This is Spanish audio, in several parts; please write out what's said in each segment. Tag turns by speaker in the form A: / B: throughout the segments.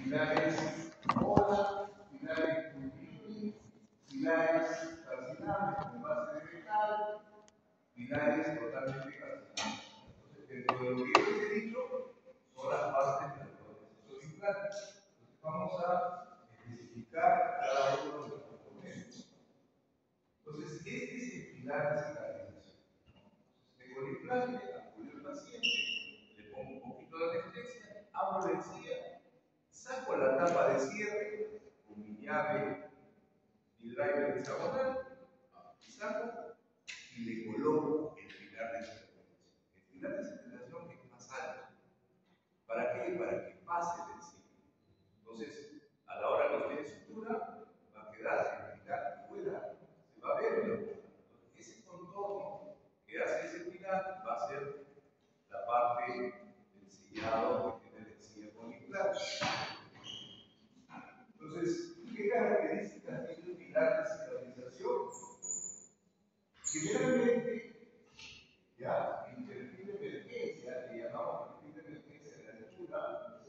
A: pilares bola, pilares multitud, pilares calcinables con base de metal, pilares totalmente calcinables. Entonces, dentro de lo que yo les he dicho, son las partes de la organización implantes. Entonces, vamos a especificar cada uno de los componentes. Entonces, este es el pilar de cicatrización. Entonces, tengo el implante, acudo al paciente, le pongo un poquito de anestesia, abro la encía, saco la tapa de cierre con mi llave, mi driver hexagonal, saco y le coloco el pilar de cicatrización. El pilar de cicatrización es más alto. ¿Para qué? Para que pase la encía. Entonces, a la hora que usted sutura, va a quedar el pilar fuera, se va a ver en la boca. Ese contorno que hace ese pilar va a ser la parte del sellado que tiene la encía con implante. Entonces, ¿qué características tiene un pilar de cicatrización? Generalmente, ya, el perfil de emergencia, que llamamos perfil de emergencia de la altura,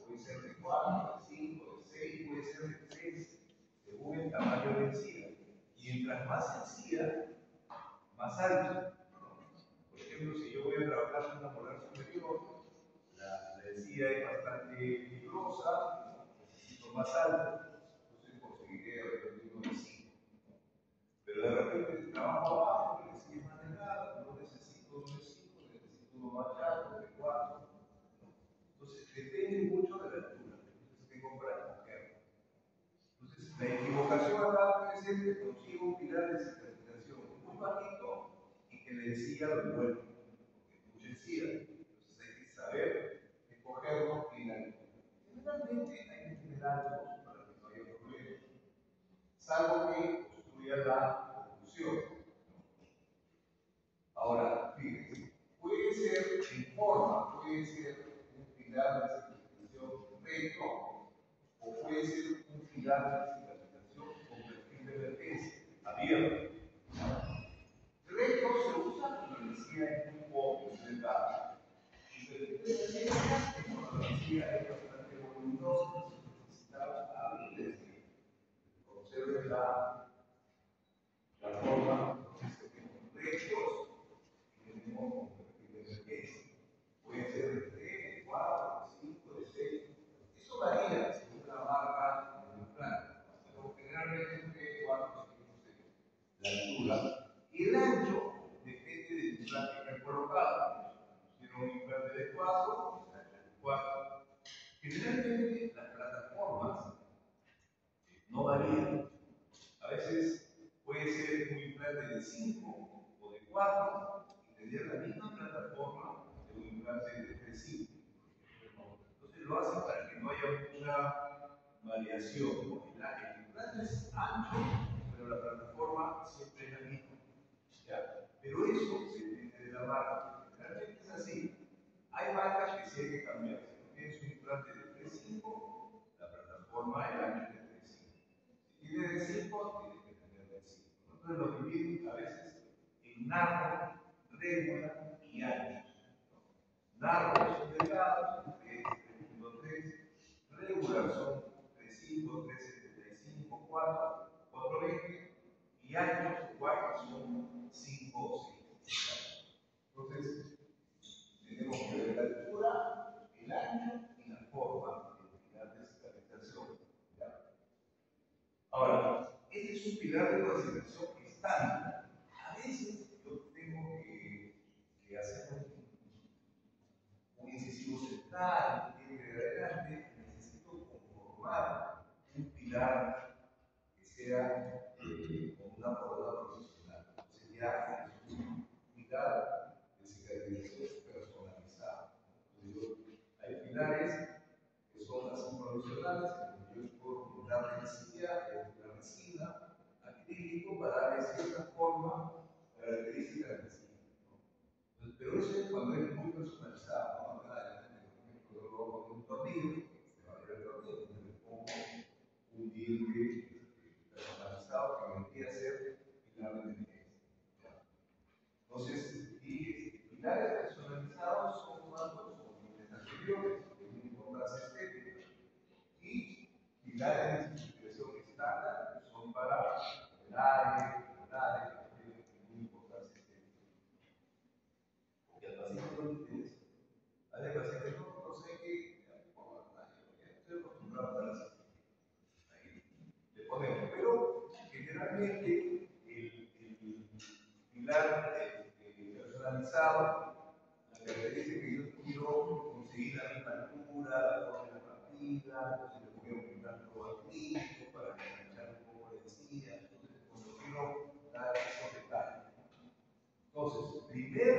A: puede ser de 4, de 5, de 6, puede ser de 3, según el tamaño de la encía. Y mientras más encía, más alto. Por ejemplo, si yo voy a trabajar en una molar superior, la encía es bastante fibrosa, necesito más alto, entonces conseguiré de repente uno de 5. Pero de repente si trabajo abajo, la encía es más delgada, no necesito uno de 5, necesito uno más chato, de 4. Entonces depende mucho de la altura, entonces tengo para escoger. Entonces la equivocación acá puede ser que consigo un pilar de cicatrización muy bajito y que la encía lo envuelva, porque es mucha encía. Entonces hay que saber escogerlo en la altura. Generalmente hay que tener altos para que no haya problemas, salvo que construya la oclusión. Ahora, fíjense, puede ser en forma, puede ser un pilar de cicatrización recto o puede ser un pilar de cicatrización con perfil de emergencia, abierto. Recto se usa cuando la encía es muy poco, es delgada. Y perfil de emergencia es cuando la encía es bastante voluminosa, necesitamos abrir la encía. Observen la forma, entonces tenemos rectos y tenemos con perfil de emergencia. Puede ser de 3, de 4, de 5, de 6. Eso varía según la marca del implante. Pero generalmente entre 4, 5, 6. La altura. Y el ancho depende del implante que han colocado. Si tiene un implante de 4, el ancho de 4. Generalmente las plataformas no varían. A veces puede ser un implante de 5 o de 4 y tener la misma plataforma de un implante de 5. Entonces lo hacen para que no haya mucha variación. El implante es ancho, pero la plataforma siempre es la misma. ¿Ya? Pero eso depende de la marca. Realmente es así. Hay marcas que sí hay que cambiar. Si tienes un implante de 3.5, la plataforma el ancho es de 3.5. Si tiene de 5, tiene que tener de 5. Entonces lo dividen a veces en narro, regular y ancho. Narro son delgados, 3, 3.3. Regular son 3.5, 3.75, 4, 4.20. Y anchos igual son 5 o 6. Entonces, tenemos que ver la altura, el ancho y la forma del pilar de cicatrización. ¿Ya? Ahora, este es un pilar de cicatrización estándar. A veces yo tengo que hacer un incisivo central, un diente de adelante, necesito conformar un pilar que sea con una forma profesional. Entonces ya es un pilar de cicatrización personalizado. Entonces, hay pilares que son así profesionales, en donde yo puedo pintar la encía, la resina, acrílico para darle cierta forma característica de la encía. Pero eso es cuando es muy personalizado, ¿no? Por ejemplo, yo lo hago con un tornillo, se va a ver el tornillo, entonces le pongo un diente personalizado que vendría a ser pilar de emergencia. Entonces, y pilares personalizados son cuando son dientes anteriores, tienen importancia estética, y pilares de simplificación estándar son para pilares, muy importantes. Porque al paciente no le interesa. Al paciente no sé qué, estoy acostumbrado a dar así. Ahí le ponemos, pero generalmente el pilar personalizado, la característica que yo quiero conseguir la misma altura, la forma de la partida, entonces le voy a aumentar todo al clínico para enganchar un poco la encía, entonces cuando quiero dar esos detalles. Entonces, primer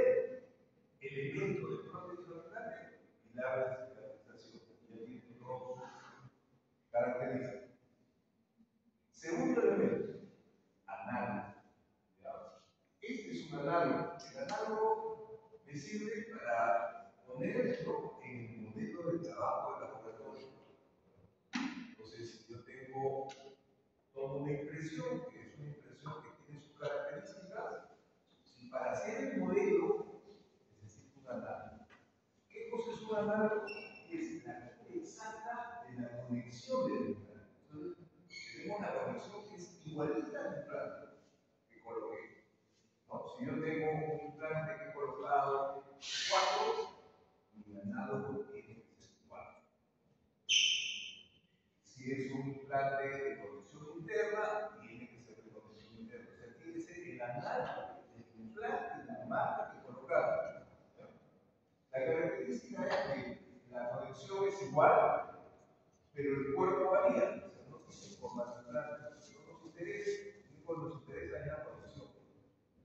A: elemento de prótesis orbital, pilar de cicatrización. Ya tiene dos características. Segundo elemento, análogo. Este es un análogo. El análogo me sirve para ponerlo en el modelo de trabajo del laboratorio. Entonces, yo tengo toda una impresión, que es una impresión que tiene sus características, y para hacer el modelo necesito un análogo. ¿Qué cosa es un análogo? Es la copia exacta de la conexión del implante. Entonces, tenemos la conexión que es igualita al implante que coloqué. ¿No? Si yo tengo un implante que he colocado 4, mi análogo tiene que ser 4. Si es un implante de conexión interna, tiene que ser de conexión interna. O sea, tiene que ser el análogo del implante de la marca que colocamos. La característica es que la conexión es igual, pero el cuerpo varía. O sea, no tiene forma de implante. No nos interesa la conexión.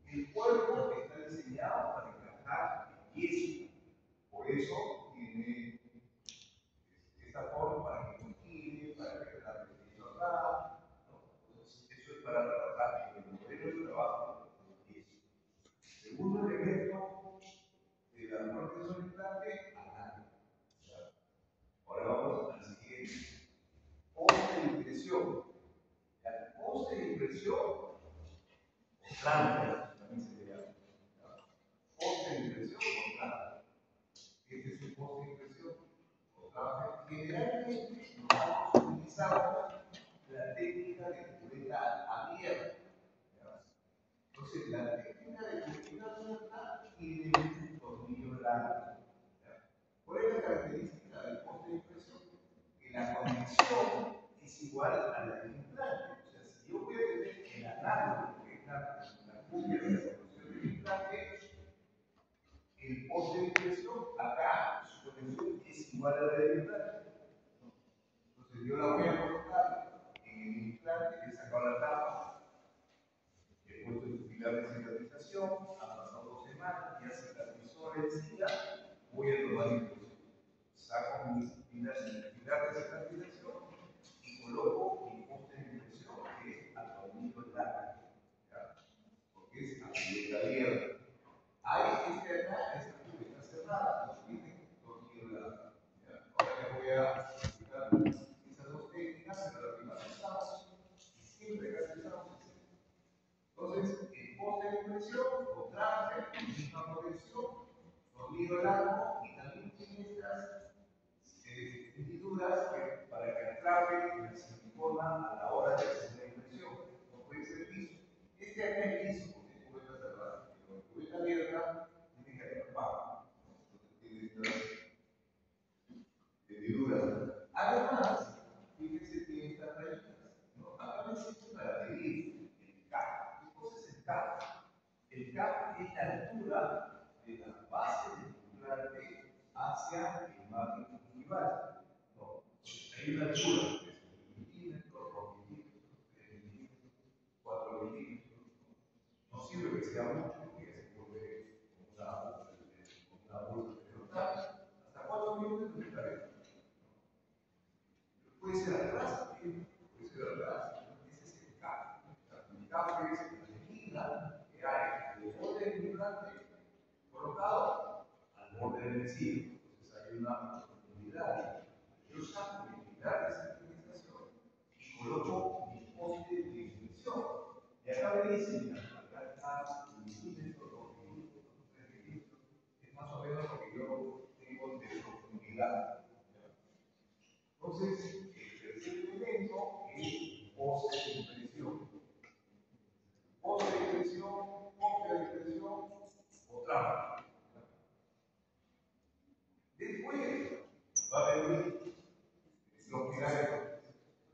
A: El cuerpo está diseñado para encajar en yeso. Por eso tiene esta forma para que no gire, para que la yeso acá. ¿No? Entonces, eso es para trabajar en el modelo de trabajo en yeso. Segundo elemento de la prótesis orbital, análogo. Ahora vamos al siguiente. Poste de impresión. El poste de impresión, o transfer, también se le llama. Poste de impresión o transfer. Este es un poste de impresión o transfer. Generalmente nosotros utilizamos la técnica de cubeta abierta. Entonces, la técnica de cubeta abierta tiene un tornillo largo. ¿Cuál es la característica del poste de impresión? Que la conexión es igual a la del implante. O sea, si yo voy a tener el análogo, que es la cubia de la conexión del implante, el poste de impresión, acá su conexión es igual a la del implante. Entonces yo la voy a colocar en el implante, le he sacado la tapa, he puesto el pilar de cicatrización, ha pasado 2 semanas, ya cicatrizó la encía, voy a tomar impresión. Saco mi pilar de cicatrización y coloco mi poste de impresión, que es al tornillo largo, porque es a abierta. Hay este acá, esta cubeta cerrada, que tiene tornillo largo. Ahora les voy a explicar esas dos técnicas, pero las que más usamos y siempre que utilizamos es esta. Entonces, el poste de impresión o transfer, misma conexión, tornillo largo y también tiene estas hendiduras para que atrape la silicona a la hora de hacer la impresión. No puede ser liso. Este acá es liso porque es cubeta cerrada, pero en cubeta abierta tiene que haber pago. Entonces tiene estas hendiduras. Además, fíjense que estas rayitas, ¿no? Acá necesito para medir el CAP. ¿Qué cosa es el CAP? El CAP es la altura de la base del implante hacia el margen gingival. No, hay una altura, 3 milímetros, 2 milímetros, 3 milímetros, 4 milímetros. No sirve que sea mucho porque se vuelve una bolsa de notar. Hasta 4 milímetros está bien. Puede ser atrás también, puede ser atrás. Ese es el CAP. El CAP es la medida que hay del borde del implante colocado al borde del vecino. Entonces hay una profundidad. Yo saco mi pilar de sincronización y coloco mi poste de ignición. Y acá me dicen, acá está 1 milímetro, 2 milímetros, 3 milímetros. Es más o menos lo que yo tengo de profundidad. Entonces, el tercer elemento momento es pose de impresión. Pose de impresión, copia de impresión o trampa. Después va a venir lo que hay.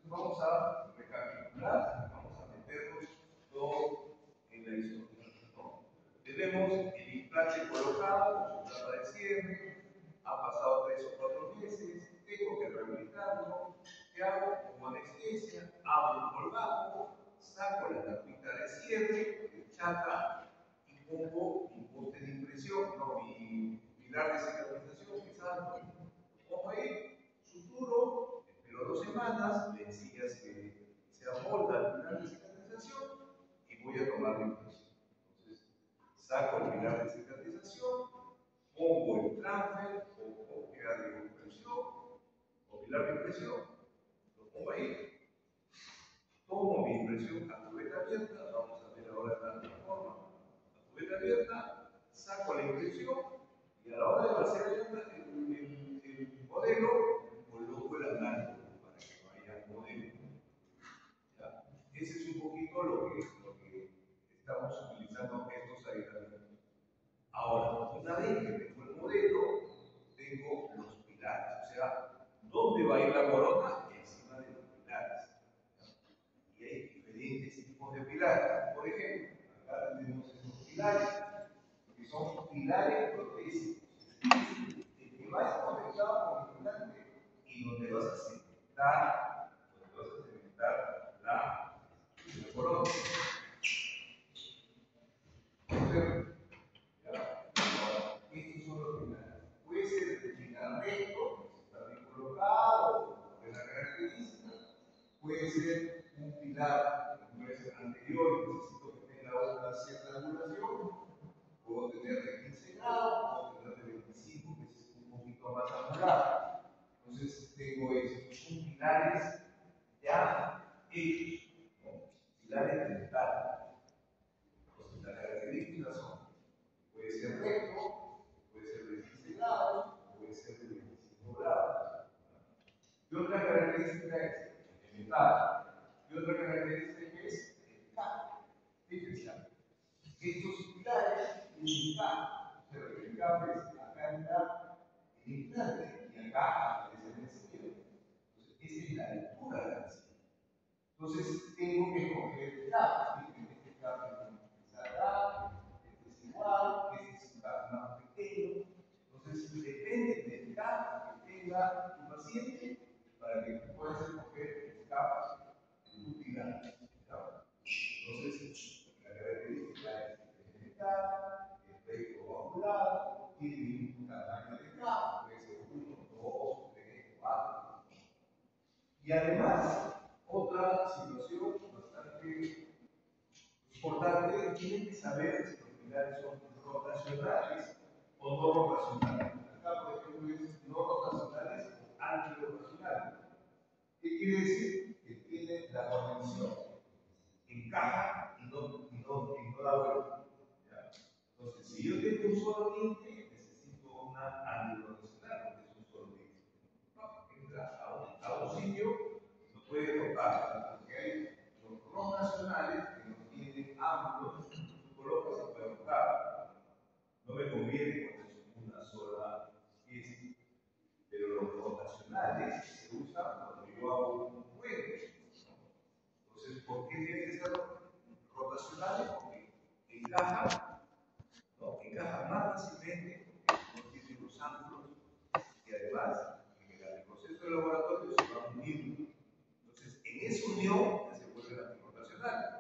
A: Vamos a recapitular, vamos a meternos todo en la historia, ¿no? Tenemos el implante colocado, su tapa de cierre, ha pasado 3 o 4 meses, tengo que rehabilitarlo. ¿Qué hago? Como anestesia, abro un colgado, saco la tapita de cierre, chata, y pongo mi poste de impresión, no, mi pilar de cicatrización, que salgo. Pongo ahí, suturo, espero 2 semanas, le enseñas que se amolda el pilar de cicatrización y voy a tomar la impresión. Entonces, saco el pilar de cicatrización, pongo el transfer o copia de impresión o pilar de impresión, lo pongo ahí, tomo mi impresión a cubeta abierta, vamos a ver ahora la forma, a cubeta abierta, saco la impresión y a la hora de vaciar el modelo, coloco el análogo para que vaya al modelo. ¿Ya? Ese es un poquito lo que estamos utilizando estos aislamientos. Ahora, una vez que tengo el modelo, tengo los pilares, o sea, ¿dónde va a ir la corona? Encima de los pilares. Y hay diferentes tipos de pilares. Por ejemplo, acá tenemos estos pilares, que son pilares protésicos. El que va a estar conectado con el implante y donde vas a cementar la corona. Estos son los pilares. Puede ser el pilar recto, que está bien colocado, de la característica. Puede ser un pilar anterior, necesito que tenga una cierta angulación. Puedo tener de 15 grados, puedo tener de 25, que es un poquito más angulado. Entonces tengo esos, son pilares ya hechos, ¿no? Pilares dentales. Entonces las características son, puede ser recto, puede ser de 15 grados, puede ser de 25 grados. ¿Qué otra característica es? El metal. ¿Qué otra característica es? El cable. Fíjense, estos pilares tienen cable. Pero el cable es acá está el implante y acá aparece el encima. Entonces, esa es la altura de la encima. Entonces, tengo que escoger el cable. Este cable es acá, este es igual, este es un cable más pequeño. Entonces, depende del cable que tenga tu paciente para que tú puedas escoger el cable de tu pilar. Entonces, la característica es el metal, el recto o angulado, tiene un tamaño de cable, puede ser 1, 2, 3, 4. Y además, otra situación bastante importante, tienen que saber si los pilares son rotacionales o no rotacionales. Acá, por ejemplo, es no rotacionales o antirrotacionales. ¿Qué quiere decir? Que tiene la condición, encaja y no da vuelta. ¿Ya? Entonces, si yo tengo un solo diente, necesito una antirrotacional, porque es un solo diente. No, entra a un sitio, no puede rotar, porque hay los rotacionales que no tienen ángulos, tú colocas y puede rotar. No me conviene porque es una sola pieza. Pero los rotacionales se usan cuando yo hago un puente. Entonces, ¿por qué tiene que ser rotacionales? Porque encaja, ¿no? Encaja más fácilmente, no tiene los ángulos y además en el proceso de laboratorio se va uniendo. Entonces, en esa unión ya se vuelven antirrotacionales,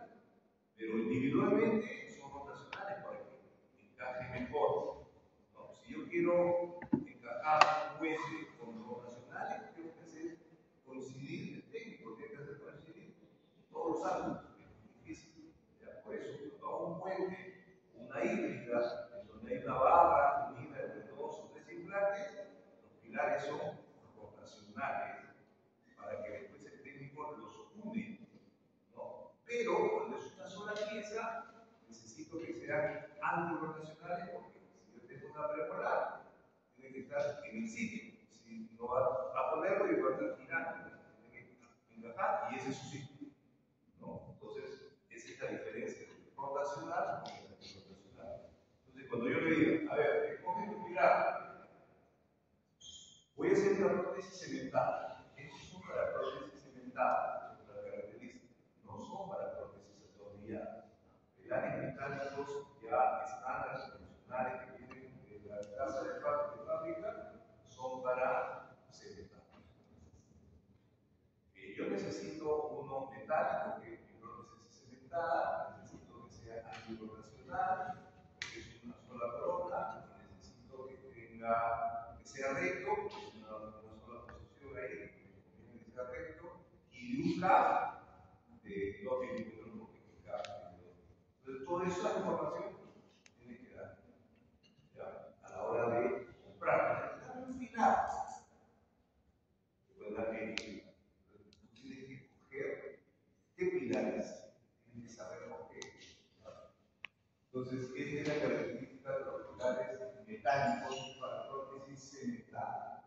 A: pero individualmente son rotacionales para que encaje mejor, ¿no? Si yo quiero encajar un puente con rotacionales, tengo que hacer coincidir el técnico, tiene que hacer coincidir todos los ángulos. Es difícil. ¿Ya? Por eso, cuando hago un puente, una híbrida, en donde hay una barra unida entre 2 o 3 implantes, los pilares son rotacionales para que después el técnico los une, ¿no? Pero cuando es una sola pieza, necesito que sean antirrotacionales porque si yo tengo una premolar, tiene que estar en el sitio. Si no va a ponerlo y va a estar girando, tiene que encajar ese es su sitio, ¿no? Entonces, esa es la diferencia entre rotacional y rotacional. Entonces, cuando yo le diga, a ver, escoge tu pilar, voy a hacer una prótesis cemental. Estos son para prótesis cemental, es otra característica. No son para prótesis atornilladas. Pilares metálicos ya estándares convencionales que vienen de la casa de fábrica son para cementar. Yo necesito uno metálico que mi prótesis es cementada, necesito que sea antirrotacional, que es una sola corona, necesito que sea recto, que es una sola posición ahí, que sea recto, y de un cable de 2 milímetros por cable. Entonces, toda esa información tiene que dar ¿ya? A la hora de comprar. Al final, puede dar que tú tienes que escoger qué pilares, tienes que saber por qué. Entonces, esta es la característica de los pilares metálicos para prótesis cemental.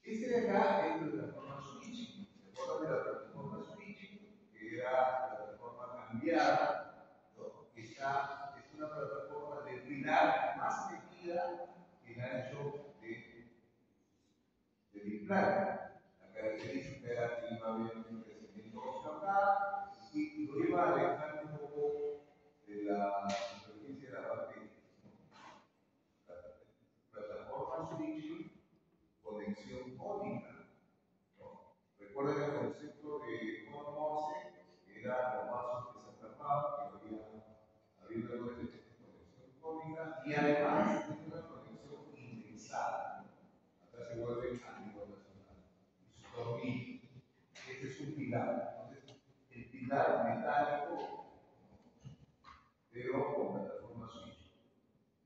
A: Este de acá es la plataforma switching. ¿Se acuerdan de la plataforma switching? Que era la plataforma cambiada. ¿No? Esta es una plataforma de pilar más metida que el ancho del implante. La característica era que iba a haber un crecimiento acá y lo iba a alejar un poco de la superficie de la batería. Plataforma switching, conexión cónica. ¿No? Recuerden el concepto de cono Morse, que era los vasos que se atrapaban, que había algo de conexión cónica y además de una conexión indexada. Acá se vuelve antirrotacional. Y su tornillo. Este es un pilar. Entonces, el pilar metálico, pero con plataforma switch.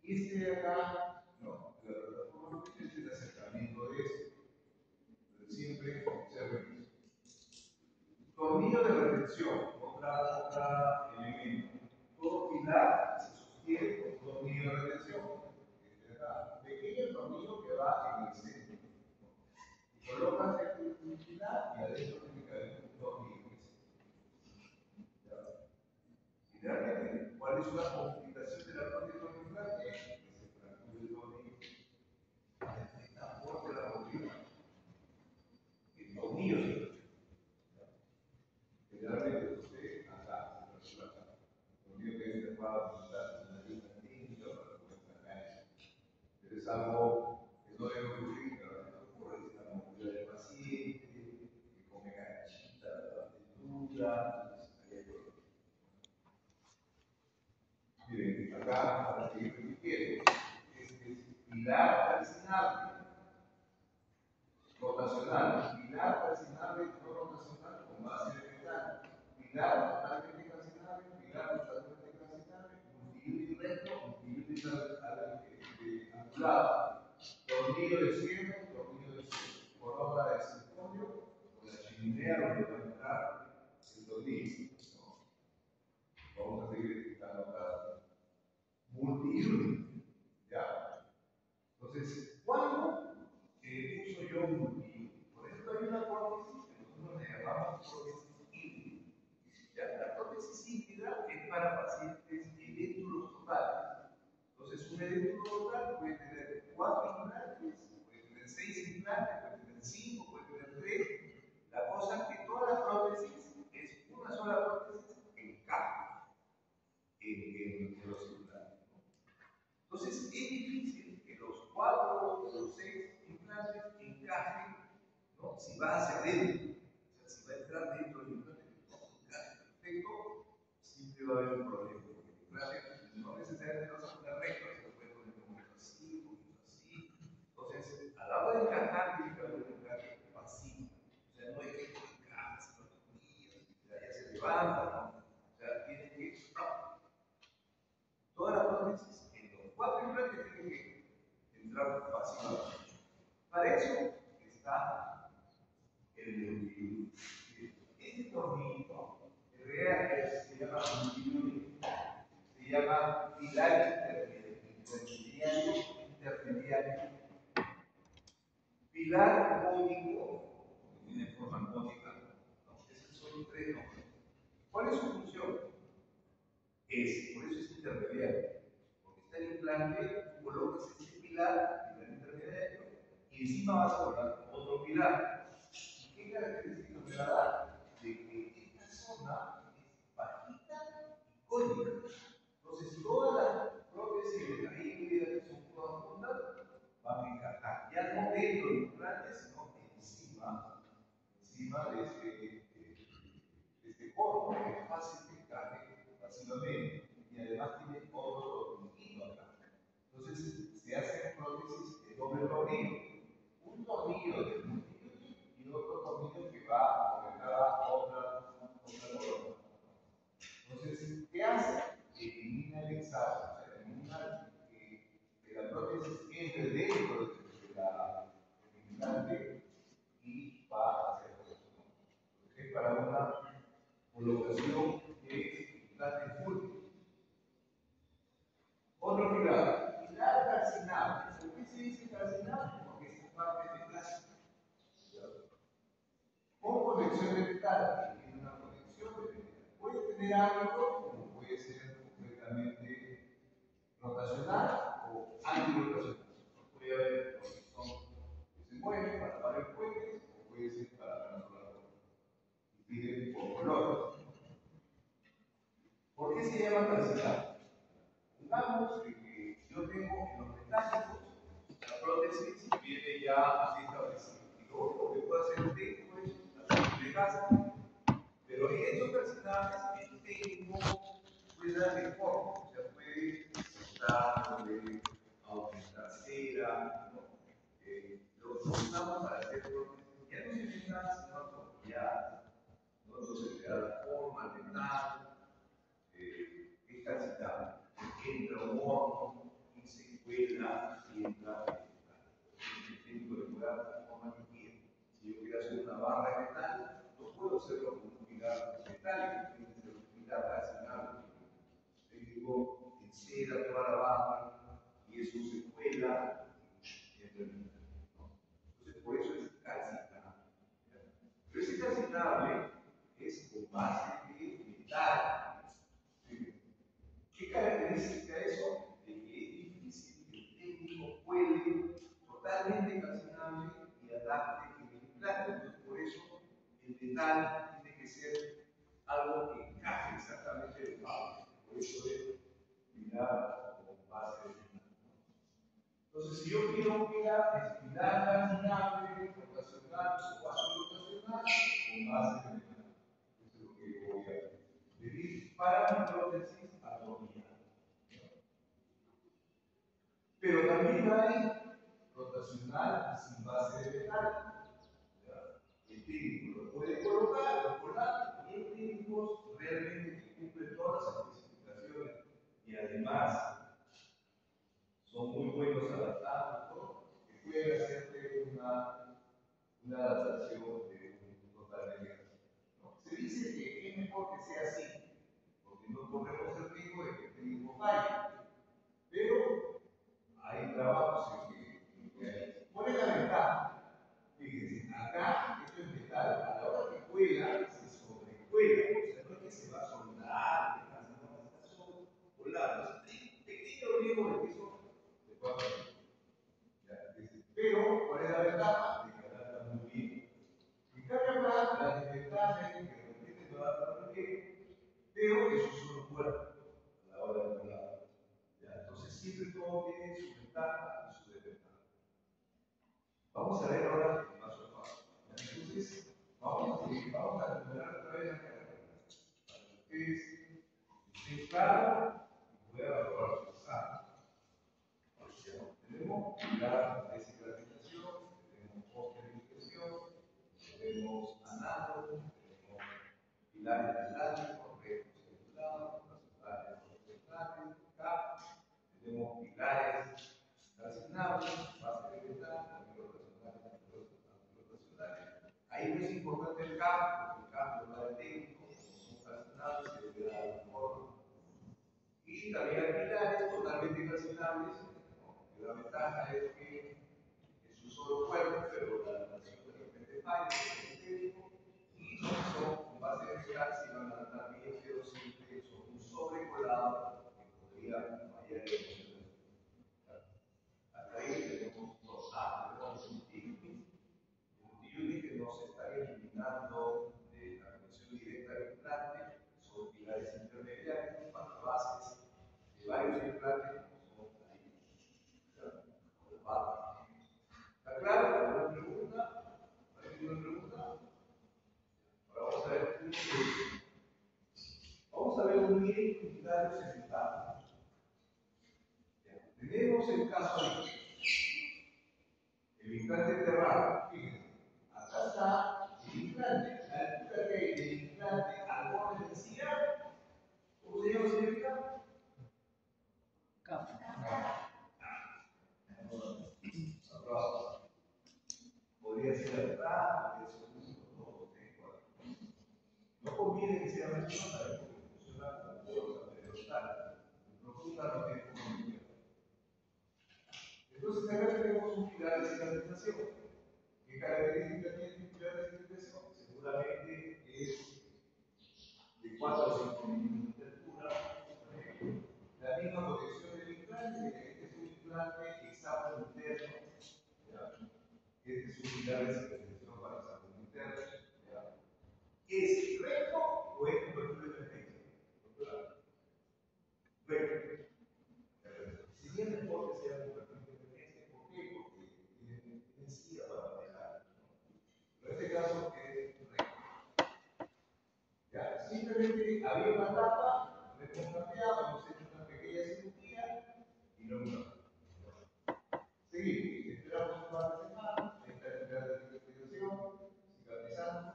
A: Y este de acá, no, la plataforma switch es el acercamiento de este. Pero siempre observen eso. Tornillo de retención, otra elemento. Todo pilar se sostiene con tornillo de retención. Este de acá, pequeño tornillo que va en el centro. Y colocas el pilar y adentro tiene que haber un tornillo. Idealmente, ¿cuál es una complicación de la prótesis orbital? Que se fractura el tornillo. Está fuerte la movilidad. El tornillo se fractura. Generalmente usted acá, se fractura acá. El tornillo que es tapado con una línea técnica para poder sacar eso. Pero es algo que no debe ocurrir, pero a veces ocurre. Es la movilidad del paciente, que come canchita, la dura. Miren, acá, para seguir repitiendo, este es pilar calcinable, rotacional, pilar calcinable, no rotacional, con base de metal, pilar totalmente calcinable, pilar totalmente calcinable, multiunit recto, multiunit angulado, tornillo de cielo, corona de circonio, con la chimenea donde va a entrar el tornillo. ¿No? Vamos a seguir explicando cada multiunit, ¿ya? Entonces, ¿cuándo uso yo multiunit? Por ejemplo, hay una prótesis que nosotros le llamamos prótesis híbrida. ¿Ya? La prótesis híbrida es para pacientes edéntulos totales. Entonces, un edéntulo total puede tener 4 implantes, puede tener 6 implantes, puede tener 5, puede tener 3. La cosa es que toda la prótesis es una sola prótesis en caja en los implantes. Entonces, es difícil que los 4 o los 6 implantes encajen, ¿no? Si va hacia adentro, o sea, si va a entrar dentro del implante, encaje perfecto, siempre va a haber un problema. Porque el implante no necesariamente no se pone recto, se puede poner un poquito así, un poquito así. Entonces, a la hora de encajar, tiene que haber un encaje pasivo. O sea, no hay que encajar, sino que ya se levanta, ¿no? O sea, tiene que toda la prótesis en los 4 implantes tiene que entrar pasivamente. Para eso está el multiunit. Este tornillo en realidad se llama multiunit, se llama pilar intermediario. Pilar cónico, tiene forma cónica, encima va a colocar otro pilar. ¿Y qué características me va a dar? De que esta zona es bajita y cónica. Entonces, todas las prótesis de la híbrida que son todas juntas van a encajar. Ya no dentro del implante, sino encima de este cono, que es fácil que encaje fácilmente. Y además tiene otro tornillito acá. Entonces, se hacen prótesis de doble tornillo. Un tornillo de multitud y otro tornillo que va a conectar a otra columna. Entonces, ¿qué hace? Elimina el hexágono, o sea, elimina que la prótesis entre dentro de del implante y va a hacer eso. Es para una colocación de implante full. Otro pilar calcinable. ¿Por qué se dice calcinable? Porque esta parte de plástico. Con conexión de metal, que tiene una conexión de metal. Puede tener algo como puede ser completamente rotacional o antirrotacional. Puede haber posición que se mueve para varios puentes o puede ser para una sola cosa. Y pide por color. ¿Por qué se llama calcinable? Digamos que yo tengo en los metálicos la prótesis viene ya así establecida. Y lo único que puedo hacer después es hacer casa. Pero en estos calcinables el técnico puede darle forma, o sea, puede cortar, puede aumentar cera, ¿no? Lo usamos para hacer prótesis. Ya no se utilizan sino apropiadas, ¿no? Entonces le da la forma al metal, es calcitable. Entra un horno y se cuela y entra el técnico le puede dar la forma que quiera. Si yo quiero hacer una barra de metal, no puedo hacerlo con un pilar metálico, tiene que ser un pilar calcinable. Técnico en cera toda la barra y eso se cuela y entra el metal. Entonces, por eso es calcinable. Pero ese calcinable es con base de metal. ¿Qué caracteriza eso? De que es difícil que el técnico puede totalmente calcinable y adapte el implante. Entonces, por eso el metal tiene que ser algo que encaje exactamente de base. Por eso es pilar con base de metal. Entonces, si yo quiero un pilar, es pilar calcinable, rotacional o base rotacional con base de metal. Eso es lo que voy a pedir para mi prótesis atomía. Pero también hay rotacional sin base de metal. El técnico lo puede colocar, lo colar, y hay técnicos realmente que cumplen todas las especificaciones y además son muy buenos adaptando, que pueden hacerte una adaptación de un totalmente así. ¿No? Se dice que es mejor que sea así, porque no corremos el riesgo de que el técnico falle. Pero hay trabajos en que hay. ¿Cuál es la ventaja? Fíjense, acá esto es metal. A la hora que cuela, se sobrecuela. O sea, no es que se va a soldar, no, está sobrecolado. Hay pequeño riesgo de que eso se pueda perder. Pero, ¿cuál es la ventaja? De que adapta muy bien. En cambio acá, la desventaja es que de repente no adapta muy bien, pero eso solo cuerpo a la hora de colar. Entonces siempre todo tiene su ventaja y su desventaja. Vamos a ver ahora el paso a paso. Entonces, vamos a recuperar otra vez la carrera. Para que ustedes estén claros y puedan evaluar su examen. Tenemos la deshidratación, tenemos posteriorización, tenemos análogo, tenemos pilares atlánticos, restos celulares, centrales, tenemos pilares calcinables, base de metal, rotacionales. Ahí no es importante el campo, porque el campo no es técnico, como son calcinables, se debe dar la forma. Y también hay pilares totalmente calcinables. La ventaja es que es un solo cuerpo, pero la adaptación de repente falla, es técnico, y no son con base de metal, si van a adaptar bien, pero siempre son un sobrecolado que podría fallar en el. Hasta ahí tenemos dos. Tenemos un Vamos a ver un bien unitarios ejecutados. Tenemos el caso de el implante cerrado. Fíjense, acá está el implante. La altura que hay del implante al borde de encía, ¿cómo se llama, señorita? Podría ser atrás, podría ser 1, 2, 3, 4. No conviene que sea mencionada porque funciona como fuerza periodontal. Profunda no tiene comunicación. Entonces acá tenemos un pilar de cicatrización. ¿Qué características tiene un pilar de cicatrización? Seguramente es de 4 o 5 milímetros de altura. La misma protección del implante, este es un implante examen interno. Este es un pilar de cicatrización para examen interno. ¿Es recto o es un perfil de emergencia? Recto. Si bien el corte sea un perfil de emergencia, ¿por qué? Porque tiene encía para manejar. Pero en este caso es recto. ¿Ya? Simplemente había una tapa, le hemos cambiado, hemos hecho una pequeña cirugía y lo hemos cambiado. Seguimos, esperamos un par de semanas, ahí está el plan de cicatrización, cicatrizando,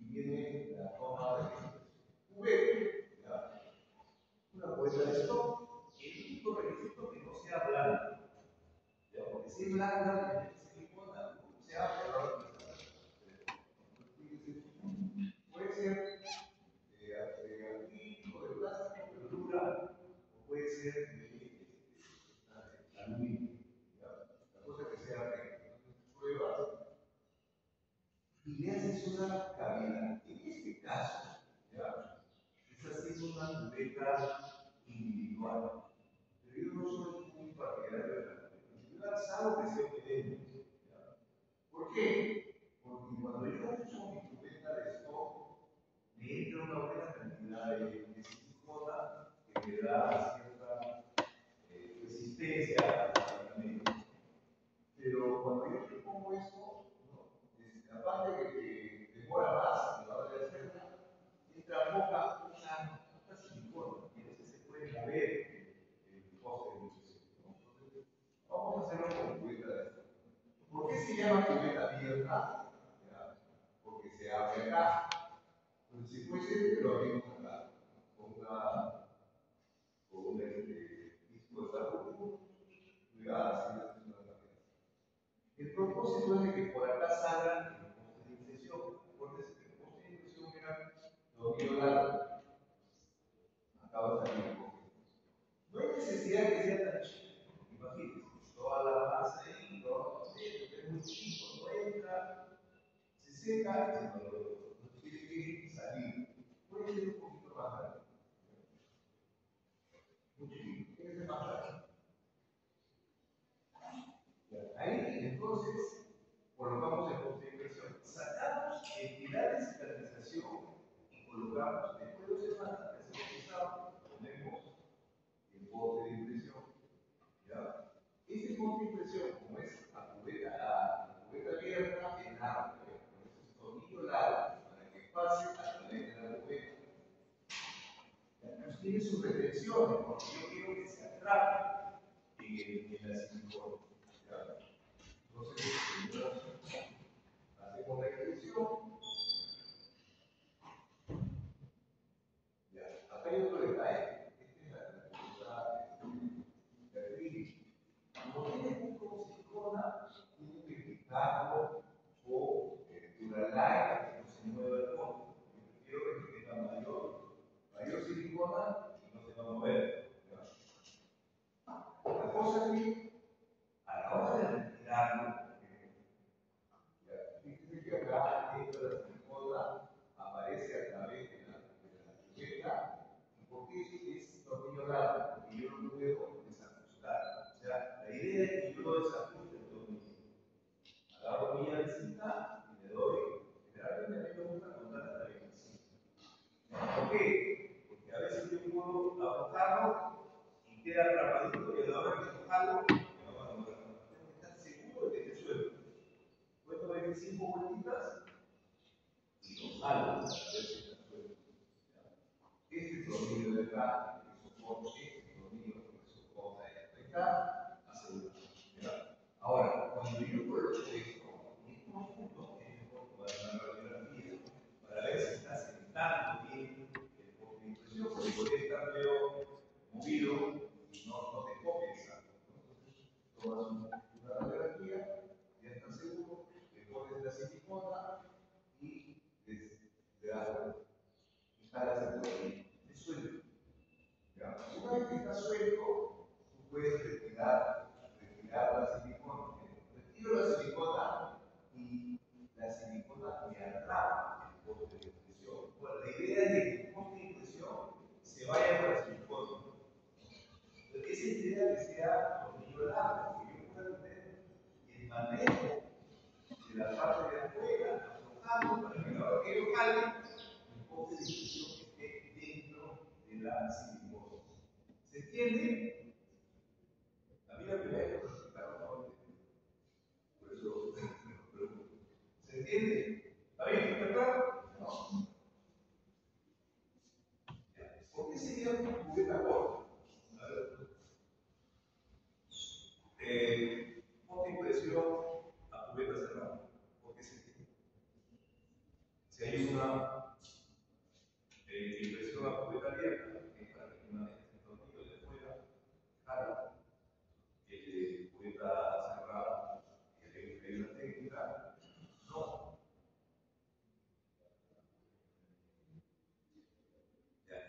A: y viene la toma de juguete. Una puesta de stock, el único requisito que no sea blanda. ¿Ya? Porque si es blanda, se importa, se abre a la hora de puede ser de acrílico, de plástico, pero dura, o puede ser de aluminio. La cosa que sea recta. Entonces, pruebas y le haces una cavidad. En este caso, ¿ya? Esa sí es una cubeta individual. Pero yo no soy muy partidario de la cubeta individual, salvo que sea un evento. ¿Por qué? Porque cuando yo uso mi cubeta de stock, me entra una buena cantidad de silicona que me da cierta resistencia al tratamiento. Pero cuando yo te pongo esto, ¿no? Aparte de que demora más a la hora de hacerla, entra poca silicona y a veces se puede mover el poste de nutrición. Entonces, vamos a hacerlo con cubeta de esto. ¿Por qué se llama cubeta abierta? Porque se abre acá. Entonces, si fuese, lo abrimos acá, con un disco de salud, pulgadas, y una tarjeta. El propósito es de que por acá salgan el poste de impresión. Acuérdense que el poste de impresión era dominio largo. Acá va a salir el poste de impresión. No hay necesidad de que sea tan chico. Imagínense, toda la masa ahí, todo es muy chico, no entra, se seca y no tiene que salir. Puede ser un poquito más grande. Muy chiquito, tiene que ser más grande. Ahí entonces colocamos el poste de impresión. Sacamos el pilar de cicatrización y colocamos, después de 2 semanas que hacemos pisado, ponemos el poste de impresión. ¿Ya? Este poste de impresión, como es la cubeta abierta, es larga, con ese tornillo largo para que pase a través de la cubeta. Pues tiene sus retenciones, porque yo quiero que se atrape en la silicona. Entonces, hacemos la impresión. Ya. Acá hay otro detalle. Esta es la cosa de acrílico. Como tiene punto silicona, tiene que fijarlo o Duralight, que no se mueva el fondo. Yo prefiero que tenga mayor silicona y no se va a mover. La cosa es que a la hora de retirarlo, fíjense que acá dentro de la silicona aparece a través de la cubeta. ¿Y por qué es tornillo largo? Porque yo no puedo desajustar. O sea, la idea es que yo lo desajuste el tornillo. Agarro mi cinta y le doy. Generalmente a mí me gusta contar hasta 25. ¿Por qué? Porque a veces yo puedo aflojarlo y queda atrapadito y a la hora de aflojarlo me va a demorar. Tengo que estar seguro de que esté suelto. Cuento 25 vueltitas algo, este tornillo de acá, que soporta este tornillo, que soporta esto de acá, asegurado. Ahora, cuando yo coloco esto, estos puntos es mejor para una radiografía, para ver si está sentando bien el poste de impresión, porque podría estar medio movido y no te copia exacto. Entonces, tomas una radiografía, ya estás seguro, le pones la silicona y le das instalas el tornillo. Es suelto. Una vez que está suelto, tú puedes retirar la silicona. Retiro la silicona y la silicona me atrapa el poste de impresión. Bueno, la idea es que el poste de impresión se vaya por la silicona. Esa idea que sea tornillo largo, que yo pueda tener el manejo de la parte de afuera, aflojando para que a la hora que yo jale, el poste de impresión esté dentro de la silicona. ¿Se entiende? A mí la primera vez que lo explicaron no lo entendí. Por eso me pregunto. ¿Se entiende? ¿Está bien? ¿Está claro? No. ¿Por qué sería una cubeta corta? A ver. Ponte impresión a cubeta cerrada. ¿Por qué se entiende? Si hay una impresión a cubeta abierta, que es para que una vez el tornillo de fuera jala, cubeta cerrada, que hay una técnica, no.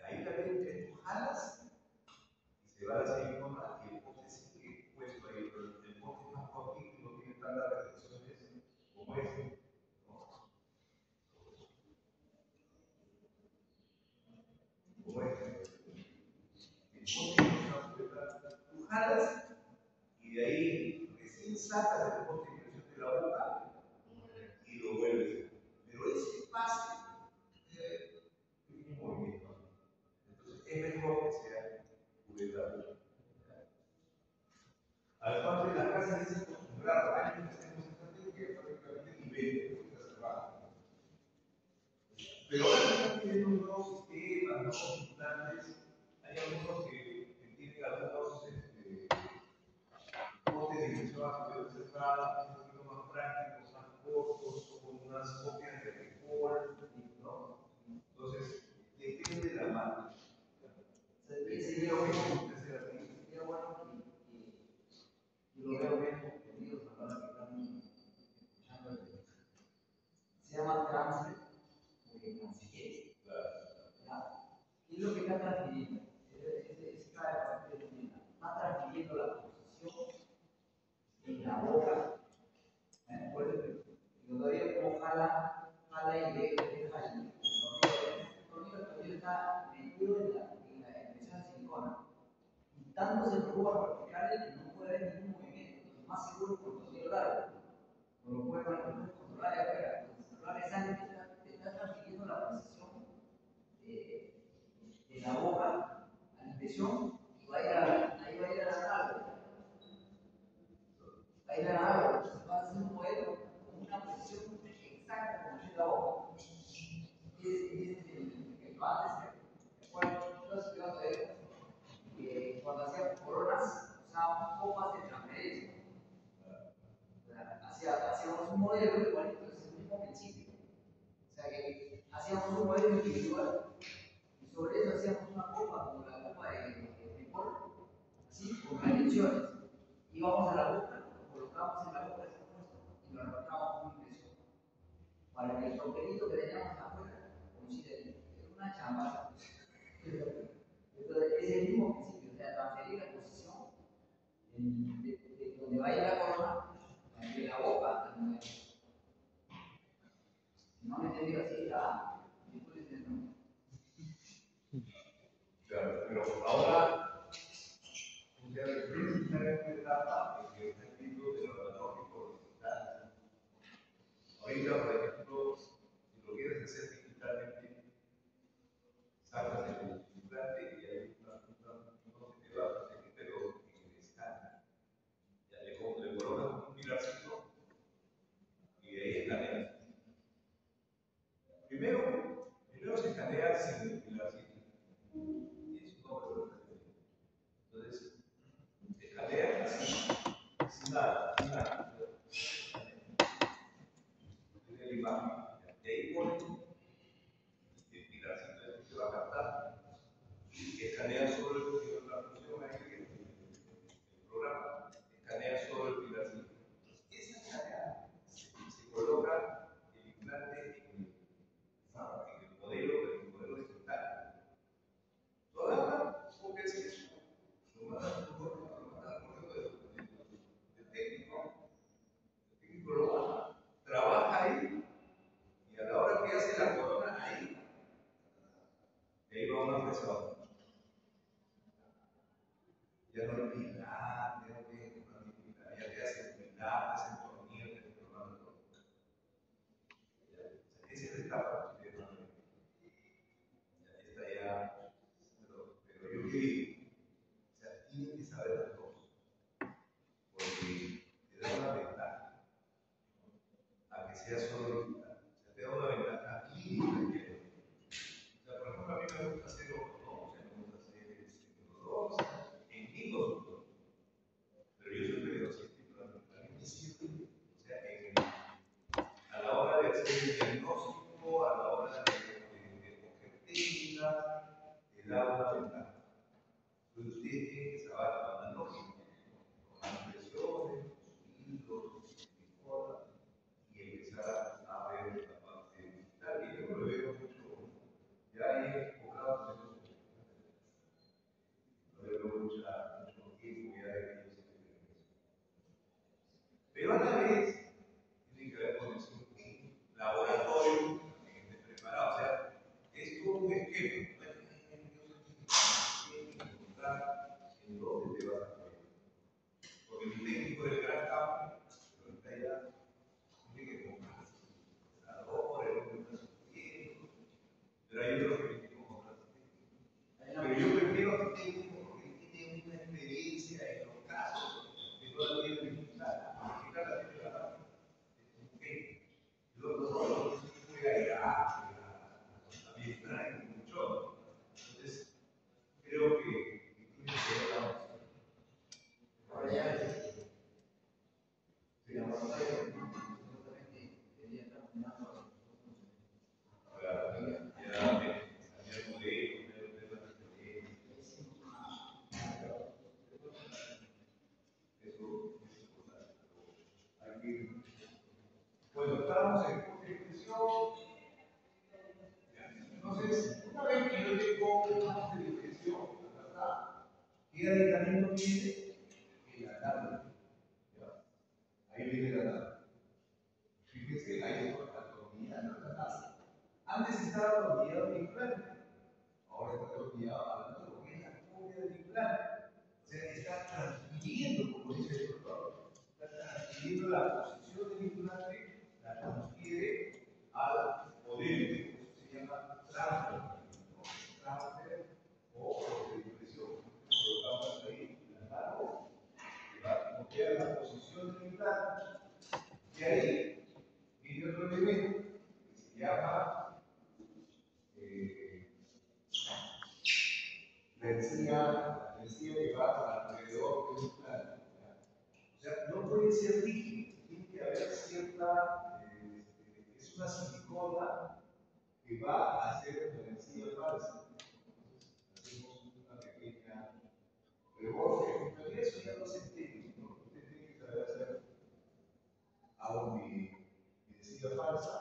A: Ahí también tú jalas y se va la silicona y el poste sigue puesto ahí, pero el poste es más cortito y no tiene tantas restricciones como este. ¿No? Como este. El poste es una cubeta, tú jalas y de ahí recién sacas el poste de impresión de la boca y lo vuelves. Pero ese pase tiene un movimiento. Entonces es mejor que sea cubeta. Al parte de las casas es acostumbrado, años que tenemos esta técnica prácticamente ni vende, porque está cerrado. Pero ahora se están pidiendo nuevos sistemas, nuevos implantes. Hay algunos que tienen algunos postes de impresión a cubierta cerrada, un poquito más prácticos, más cortos, con unas copias de recall, ¿no? Entonces, depende de la marca. Sería lo que me gusta hacer así. Sería bueno que lo veo bien entendido a la hora que están escuchando el texto. Se llama transfer, porque transfiere. ¿Qué es lo que está transfiriendo? Esta parte está transfiriendo la posición en la boca. Por eso, todavía como jala y deja el tornillo está metido en la impresión de silicona. Y tanto se preocupa por fijarle que no puede haber ningún movimiento. Entonces, más seguro por el tornillo largo. No lo puede controlar de afuera. Controlar esa te está transfiriendo la posición de la boca a la impresión y ahí va a ir a la nave. Va a ir a la nave. Se va a hacer un modelo con una posición exacta como es la boca. Es el antes, entonces que cuando hacían coronas usábamos copas de transferencia. Hacíamos un modelo igualito, es el mismo principio. O sea que hacíamos un modelo individual y sobre eso hacíamos una copa como la copa de Paul, así, con dimensiones. Íbamos a la boca, lo colocábamos en la boca de ese puesto y lo arrancábamos con impresión. Para que el contenido que teníamos afuera coincida. Es una chamba. Entonces, es el mismo principio, o sea, transferir la posición de donde vaya la corona, de la boca al modelo. Si no me entendido así, después no. Claro, pero ahora, ustedes están en una etapa en que está escrito de lo analógico digital. Ahorita, por ejemplo, si lo quieres hacer digitalmente, sacas el implante y hay uno que te va a hacer, pero en el escáner. Ya le colocas un pilarcito y de ahí escaneas. Primero imagen. Y ahí pone el pilarcito este que va a captar. Y escanea solo la función ahí, el programa, escanea solo el pilarcito. Esa escanea se coloca el implante en el modelo digital. Lo agarra, porque es eso. Lo manda al correo del técnico. El técnico lo baja, trabaja ahí, y a la hora que hace la corona ahí, ahí va una persona. Ya no hay pilar, ya te hace pilar, te hace tornillo, te hace programa todo. Esa es la etapa que usted no está ya, pero yo que, o sea, tiene que saber las cosas, porque te da una ventaja a que sea solo digital. O sea, te da una ventaja clínica. O sea, por ejemplo, a mí me gusta hacer ortodoncia, me gusta hacer ortodoncia en mi consultorio. Pero yo siempre digo, a mí me sirve, o sea, a la hora de hacer el diagnóstico, a la hora de coger técnicas, te da una ventaja. Entonces, usted tiene que saber la lógica, con impresiones, sonidos, y empezar a ver la parte digital. Y yo lo veo mucho, ya he enfocado en eso, lo veo mucho tiempo ya de que yo sé que pero a la vez, tiene que ver con eso, en laboratorio, también esté preparado. O sea, es todo un esquema. Tienes que encontrar en dónde te vas a poner. Porque el técnico del gran campo, pero está allá, tiene que comprar la hora, el hombre está sufriendo, pero hay otros que tienen que comprar. Pero yo prefiero a mi técnico porque él tiene una experiencia en los casos que no la tiene digital. La digital la tiene la mano. Los puede a Vietnam mucho. Entonces, creo que tiene que ver la opción. Ahora ya se llama absolutamente quería estar funcionando. Ahora, ya el modelo, bueno, estábamos en construcción. Entonces, una vez que yo tengo un de discreción, ¿verdad? ¿Qué aditamento tiene? El alarme. Ahí viene el alarme. Fíjense, ahí está atornillado en la casa. Antes estaba atornillado el implante. Ahora está atornillado hablando de lo que es la copia del implante. O sea, está transfiriendo, como dice el doctor, está transfiriendo la posición del implante, la transfiere al modelo. Eso se llama transfer. Transfer o de impresión. Colocamos ahí la mano, que va a copiar la posición del implante. Y ahí viene otro elemento que se llama la encía que va alrededor del implante. O sea, no puede ser rígido, tiene que haber cierta, es una silicona que va a hacer la encía falsa. Entonces, hacemos una pequeña reborte. En realidad eso ya no se entiende, ¿no? Usted tiene que saber hacer hago mi encía falsa,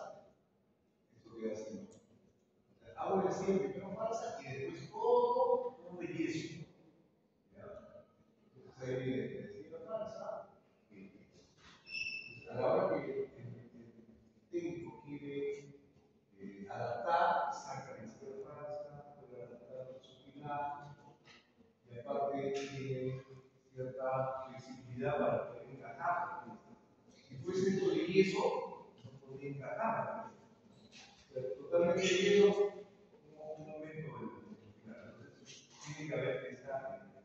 A: esto queda así. O sea, hago la encía primero falsa y después todo de yeso. Entonces ahí viene la encía falsa. A la hora que el técnico quiere adaptar, saca la encía falsa, puede adaptar su pilar, y aparte tiene cierta flexibilidad para poder encajar. Si fuese esto de yeso, no podría encajar. Totalmente yeso, un momento del final. Entonces, tiene que haber esta,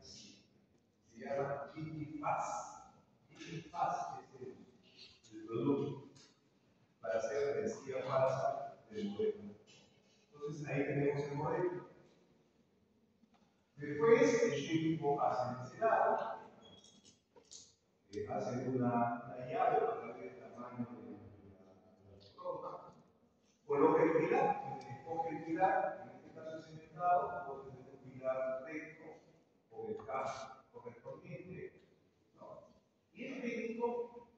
A: se llama Digifaz. Digifaz es el producto para hacer la encía falsa del modelo. Entonces, ahí tenemos el modelo. Después, el técnico hace el encerado, hace una llave para ver el tamaño de la forma. pilar, en este caso cementado, puede tener un pilar recto o el caso correspondiente, ¿no? Y el técnico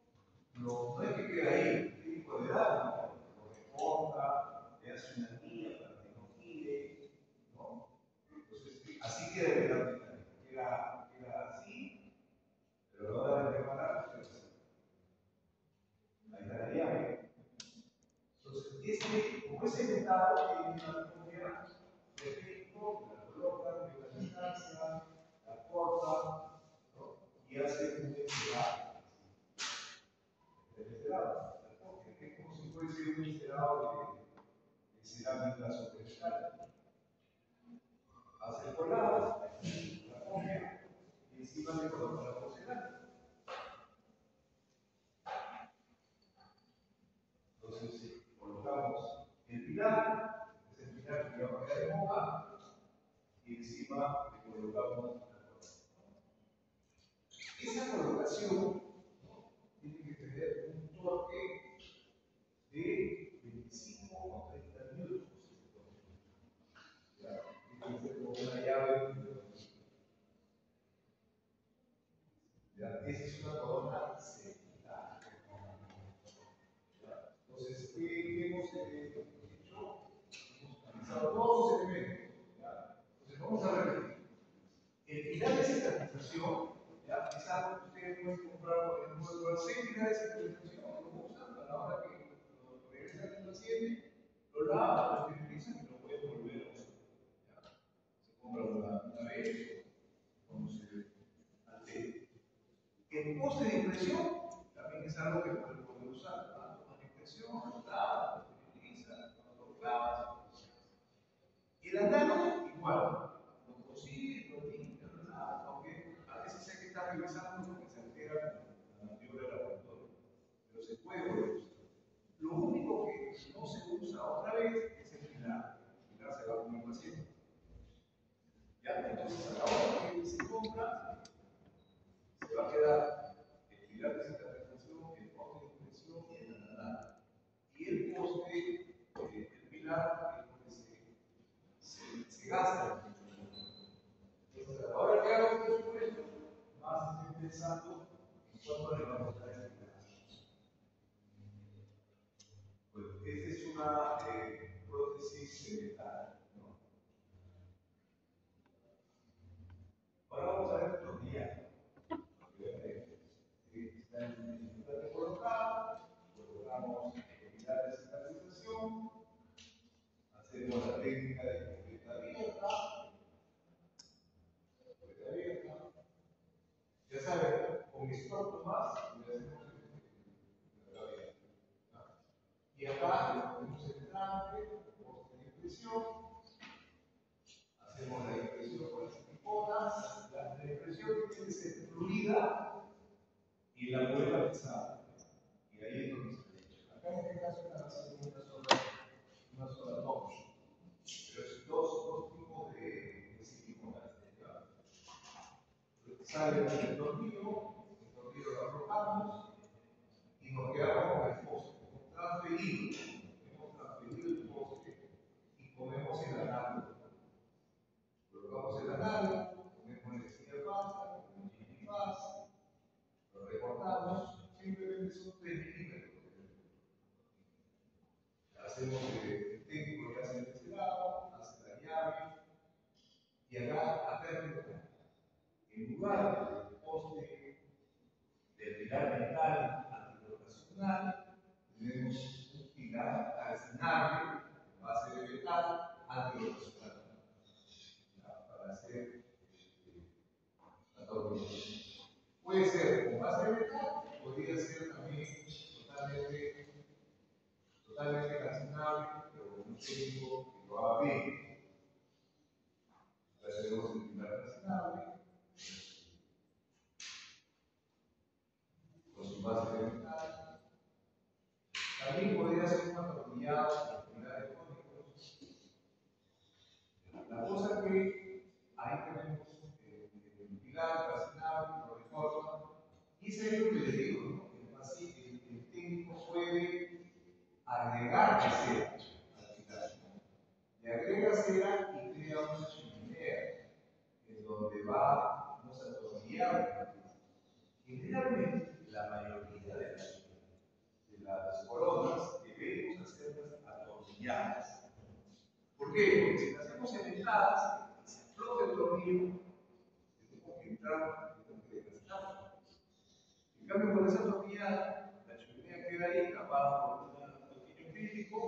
A: no es que quede ahí, el técnico le da, lo recorta, le hace una guía para que no gire, ¿no? Entonces, así queda el pilar, queda así, pero a la hora de preparar, pues, ahí está la llave. Entonces, como es cementado, tiene una copia de técnico, la coloca, de la distancia, la corta, ¿no? Y hace un encerado. El encerado, la copia, que es como si fuese un encerado de cerámica sobre el cal. Hace el colado, la copia, y encima le coloca la porcelana. Entonces, colocamos el pilar, es el pilar que va a quedar de moda, y encima le colocamos la corona. Esa colocación, ¿no?, tiene que tener un torque de 25 o 30 minutos. ¿Ya? Tiene que ser como una llave. ¿Ya? Esa es una corona cementada. Entonces, ¿qué hemos hecho? Hemos utilizado todos los elementos. ¿Ya? Entonces, vamos a repetir. El pilar de cicatrización, ¿ya?, es algo que ustedes pueden comprar, por ejemplo, el 6 pilares de cicatrización, lo usan a la hora que lo regresan al paciente, lo lavan, lo esterilizan y lo pueden volver a usar. ¿Ya? Se compra una vez cuando se altere. El poste de impresión también es algo que pueden volver a usar. Cuando toman impresión, lo lavan, lo esterilizan, cuando lo clavas. El andano, igual. Lo consiguen, lo limpian, lo lavan, aunque a veces hay que estar revisando porque se altera con la maniobra del laboratorio. Pero se puede volver a usar. Lo único que no se usa otra vez es el pilar. El pilar se va a comer paciente. Ya, entonces a la hora que se compra, se va a quedar el pilar de cicatrización, el poste de impresión y el andano. Y el poste, el pilar, es lo que se gasta. Entonces, ahora que hago este supuesto, más estoy pensando en cuánto le vamos a dar este caso. Pues esta es una prótesis cemental, ¿no? Ahora vamos a ver los días. Está en dificultad de colocar, colocamos el pilar de cicatrización, hacemos la técnica de completa abierta. Ya saben, con stop más le hacemos la abierta. Y acá le ponemos el trance, el poste de impresión, hacemos la impresión con las picotas, la impresión tiene que ser fluida y la vuelta pesada. Y ahí es donde se le echa. Acá en este caso están haciendo una sola notch. Pero es dos tipos de siliconas. Sale el tornillo lo arrojamos y nos quedamos con el poste. Hemos transferido el poste y ponemos el análogo. Colocamos el análogo, ponemos el cinerbasa, ponemos el minibasa, lo recortamos, simplemente son 3 milímetros. Hacemos el técnico que hace el encerado, hace la llave, y acá en lugar del poste del pilar metal antirrotacional, tenemos un pilar calcinable, base de metal antirrotacional, para hacer la tornilla. Puede ser con base de metal, podría ser también totalmente calcinable, pero con un técnico que lo haga bien. Tenemos el pilar calcinable con su base de metal. También podría ser un atornillado con pilares cónicos. La cosa que ahí tenemos el pilar calcinable, lo recorta, y es ahí lo que le digo, ¿no? El técnico puede agregar cera al pilar. Le agrega casera y crea una chimenea en donde vamos a atornillar. Generalmente, la mayoría de las coronas debemos hacerlas atornilladas. ¿Por qué? Porque si las hacemos cementadas, se afloja el tornillo, tenemos que entrar, tenemos que desgastar. En cambio, con esa atornillada, la chimenea queda ahí tapada por un pequeño acrílico,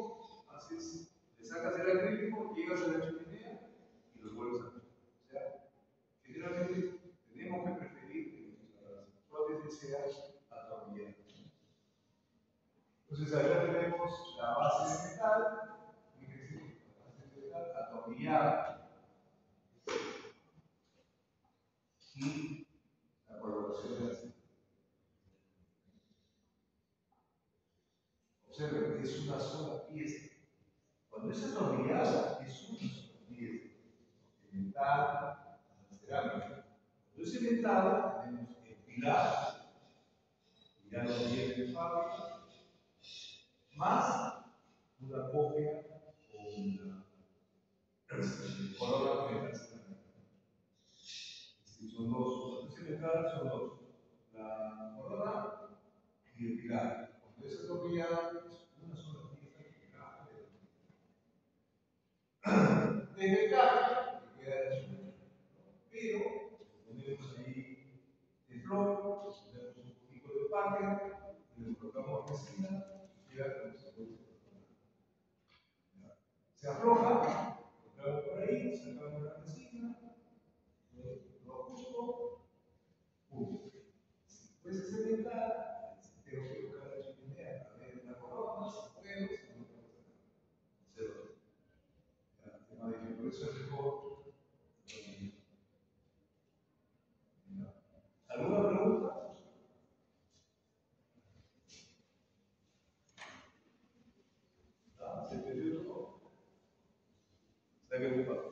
A: le sacas el acrílico, llegas a la chimenea y lo vuelves a hacer. O sea, generalmente tenemos que preferir que nuestras prótesis sean atornilladas. Entonces, acá tenemos la base de metal, fíjense, la base de metal atornillada y la colocación de la cinta. Observen, es una sola pieza. Cuando es atornillada, es una sola pieza. El metal, la cerámica. Cuando es cementado, tenemos el pilar, ya lo viene de fábrica, más una copia o una corona de la cerámica. Son dos, cuando es cementada son dos, la corona y el pilar. Cuando es atornillada, es una sola pieza que caja de desventaja que queda en su medio. Pero ponemos ahí el flor, ponemos un poquito de páquet, le colocamos resina y queda como se puede. Se afloja, colocamos por ahí, sacamos la resina, lo ajusto, punto. Si fuese cementada, tengo que buscar la chimenea a través de una corona, si puedo, si no puedo hacerlo. Por eso es mejor. ¿Alguna pregunta? ¿Se entendió todo? ¿Está bien ocupado?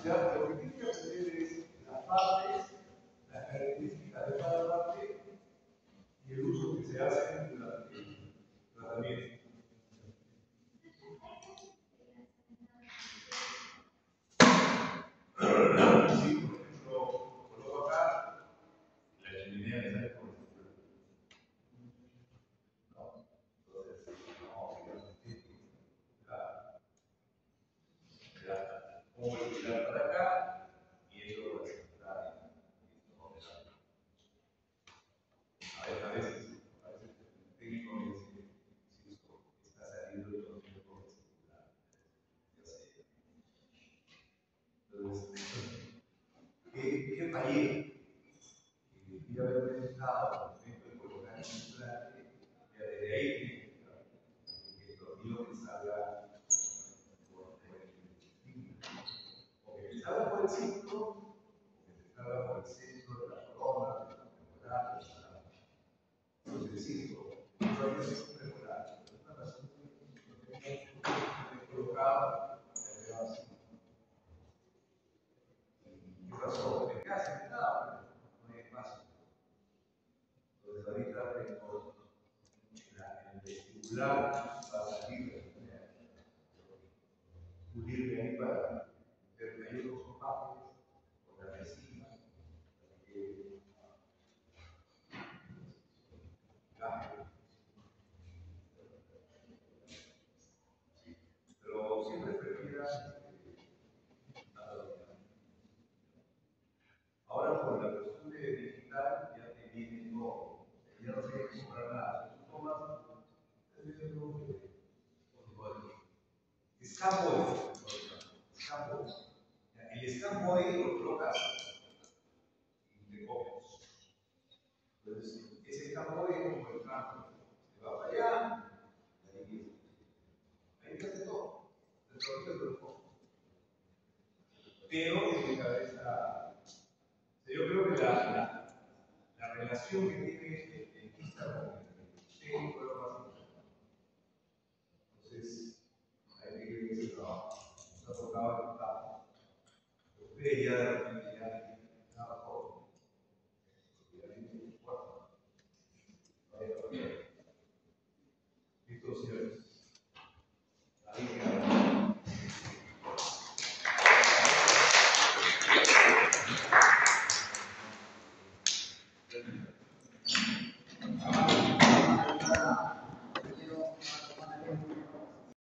A: Ya, lo que tiene que aprender es las partes, las características de cada parte y el uso que se hace durante el tratamiento. Sí, por ejemplo, coloco acá la chimenea me sale por el suelo. ¿No? Entonces, pongo el pilar para acá y esto lo voy a centrar a veces el técnico me dice si esto está saliendo de todo el tiempo circular. Entonces, ¿qué fallé? Y haber pensado al momento de colocar el implante, ya desde ahí tiene que estar el tornillo que salga por el cinturón. O que salga por el cinturón, o que salga por el centro de la corona, de la temporada, entonces decir, yo a veces preparar, una razón que colocado, ya te va así. ¿Qué pasó? ¿Me quedas sentado? No es fácil. Entonces ahorita tengo el vestibular va a salir pulir de ahí para ver ahí los sopajes o la resina para que cambie. Pero siempre prefiera ahora por la cuestión de digital ya te viene todo, ya no tienes que comprar nada. Tú tomas scaffolding, el scaffolding lo colocas y te copias. Entonces, ese scaffolding como el campo se va para allá, ahí te hace todo, te tornillo de los focos. Pero en mi cabeza, yo creo que la relación que tiene el dentista con el técnico es lo más importante. Entonces, hay que ver ese trabajo. Nos ha tocado el trabajo. Ustedes ya de repente